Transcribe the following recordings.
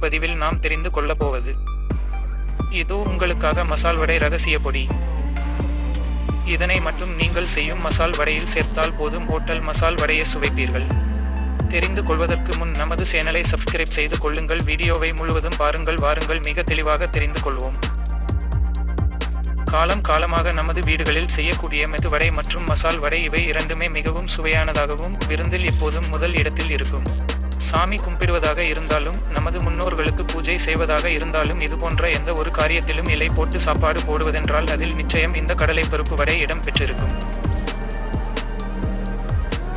பதிவில் நாம் தெரிந்து கொள்ளப் போவது. இதோ உங்களுக்காக மசால் வடை ரகசிய பொடி. இதனை மட்டும் நீங்கள் செய்யும் மசால் வடையில் சேர்த்தால் போதும், ஹோட்டல் மசால் வடையை சுவைப்பீர்கள். தெரிந்து கொள்வதற்கு முன் நமது சேனலை சப்ஸ்கிரைப் செய்து கொள்ளுங்கள். வீடியோவை முழுவதும் பாருங்கள். வாருங்கள் மிக தெளிவாக தெரிந்து கொள்வோம். காலமாக நமது வீடுகளில் செய்யக்கூடிய மெது வடை மற்றும் மசால் வடை இவை இரண்டுமே மிகவும் சுவையானதாகவும் விருந்தில் எப்போதும் முதல் இடத்தில் இருக்கும். சாமி கும்பிடுவதாக இருந்தாலும், நமது முன்னோர்களுக்கு பூஜை செய்வதாக இருந்தாலும், இதுபோன்ற எந்த ஒரு காரியத்திலும் இலை போட்டு சாப்பாடு போடுவதென்றால் அதில் நிச்சயம் இந்த கடலை பருப்பு வடை இடம் பெற்றிருக்கும்.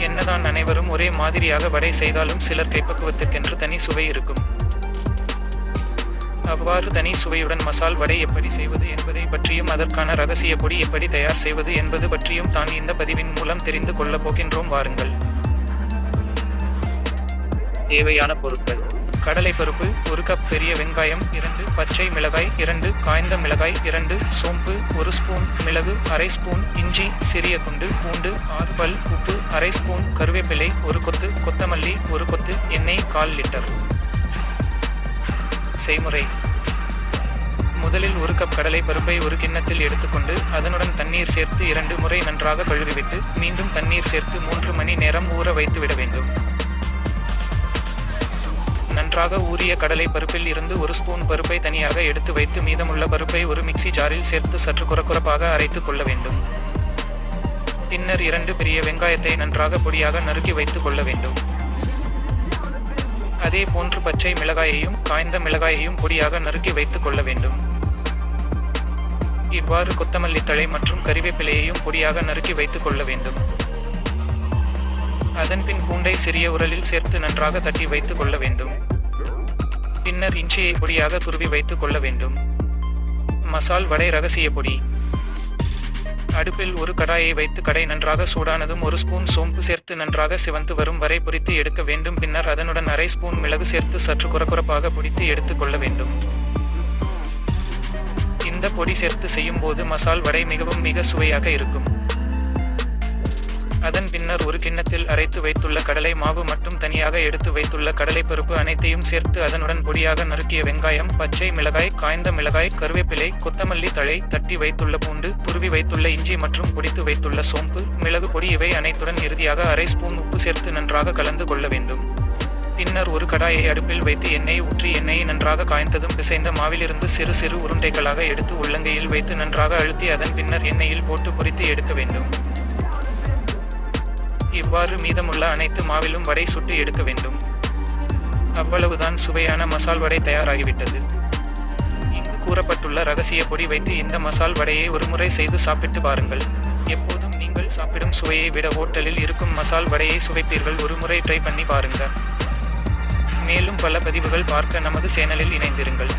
என்னதான் அனைவரும் ஒரே மாதிரியாக வடை செய்தாலும் சிலர் கைப்பக்குவத்திற்கென்று தனி சுவை இருக்கும். அவ்வாறு தனி சுவையுடன் மசால் வடை எப்படி செய்வது என்பதை பற்றியும் அதற்கான ரகசிய பொடி எப்படி தயார் செய்வது என்பது பற்றியும் தான் இந்த பதிவின் மூலம் தெரிந்து கொள்ளப் போகின்றோம். வாருங்கள். தேவையான பொருட்கள்: கடலை பருப்பு 1 கப், பெரிய வெங்காயம் 2, பச்சை மிளகாய் 2, காய்ந்த மிளகாய் 2, சோம்பு 1 ஸ்பூன், மிளகு அரை ஸ்பூன், இஞ்சி சிறிய துண்டு, பூண்டு 6 பல், உப்பு அரை ஸ்பூன், கருவேப்பிலை 1 கொத்து, கொத்தமல்லி 1 கொத்து, எண்ணெய் 1/4 லிட்டர். செய்முறை: முதலில் 1 கப் கடலை பருப்பை ஒரு கிண்ணத்தில் எடுத்துக்கொண்டு அதனுடன் தண்ணீர் சேர்த்து 2 முறை நன்றாக கழுவிவிட்டு மீண்டும் தண்ணீர் சேர்த்து 3 மணி நேரம் ஊற வைத்து விட வேண்டும். நன்றாக ஊறிய கடலை பருப்பில் இருந்து 1 ஸ்பூன் பருப்பை தனியாக எடுத்து வைத்து மீதமுள்ள பருப்பை ஒரு மிக்சி ஜாரில் சேர்த்து சற்று குறக்குறப்பாக அரைத்து கொள்ள வேண்டும். பின்னர் 2 பெரிய வெங்காயத்தை நன்றாக பொடியாக நறுக்கி வைத்து கொள்ள வேண்டும். அதே போன்று பச்சை மிளகாயையும் காய்ந்த மிளகாயையும் பொடியாக நறுக்கி வைத்து கொள்ள வேண்டும். இவ்வாறு கொத்தமல்லி தழை மற்றும் கறிவேப்பிலையையும் பொடியாக நறுக்கி வைத்து கொள்ள வேண்டும். அதன்பின் பூண்டை சிறிய உரலில் சேர்த்து நன்றாக தட்டி வைத்து கொள்ள வேண்டும். பின்னர் இஞ்சியை பொடியாக துருவி வைத்து கொள்ள வேண்டும். மசால் வடை ரகசிய பொடி: அடுப்பில் ஒரு கடாயை வைத்து கடை நன்றாக சூடானதும் 1 ஸ்பூன் சோம்பு சேர்த்து நன்றாக சிவந்து வரும் வரை பொரித்து எடுக்க வேண்டும். பின்னர் அதனுடன் அரை ஸ்பூன் மிளகு சேர்த்து சற்று குறக்குறப்பாக பொடித்து எடுத்து கொள்ள வேண்டும். இந்த பொடி சேர்த்து செய்யும் போது மசால் வடை மிக சுவையாக இருக்கும். அதன் பின்னர் ஒரு கிண்ணத்தில் அரைத்து வைத்துள்ள கடலை மாவு மட்டும் தனியாக எடுத்து வைத்துள்ள கடலை பருப்பு அனைத்தையும் சேர்த்து அதனுடன் பொடியாக நறுக்கிய வெங்காயம், பச்சை மிளகாய், காய்ந்த மிளகாய், கருவேப்பிலை, கொத்தமல்லி தழை, தட்டி வைத்துள்ள பூண்டு, துருவி வைத்துள்ள இஞ்சி மற்றும் பொடித்து வைத்துள்ள சோம்பு, மிளகு பொடி இவை அனைத்துடன் இறுதியாக அரை ஸ்பூன் உப்பு சேர்த்து நன்றாக கலந்து கொள்ள வேண்டும். பின்னர் ஒரு கடாயை அடுப்பில் வைத்து எண்ணெய் ஊற்றி எண்ணெயை நன்றாக காய்ந்ததும் பிசைந்த மாவிலிருந்து சிறு உருண்டைகளாக எடுத்து உள்ளங்கையில் வைத்து நன்றாக அழுத்தி அதன் பின்னர் எண்ணெயில் போட்டு பொரித்து எடுக்க வேண்டும். இவ்வாறு மீதமுள்ள அனைத்து மாவிலும் வடை சுட்டு எடுக்க வேண்டும். அவ்வளவுதான், சுவையான மசால் வடை தயாராகிவிட்டது. இங்கு கூறப்பட்டுள்ள ரகசிய பொடி வைத்து இந்த மசால் வடையை ஒரு முறை செய்து சாப்பிட்டு பாருங்கள். எப்போதும் நீங்கள் சாப்பிடும் சுவையை விட ஹோட்டலில் இருக்கும் மசால் வடையை சுவைப்பீர்கள். ஒரு முறை ட்ரை பண்ணி பாருங்க. மேலும் பல பதிவுகள் பார்க்க நமது சேனலில் இணைந்திருங்கள்.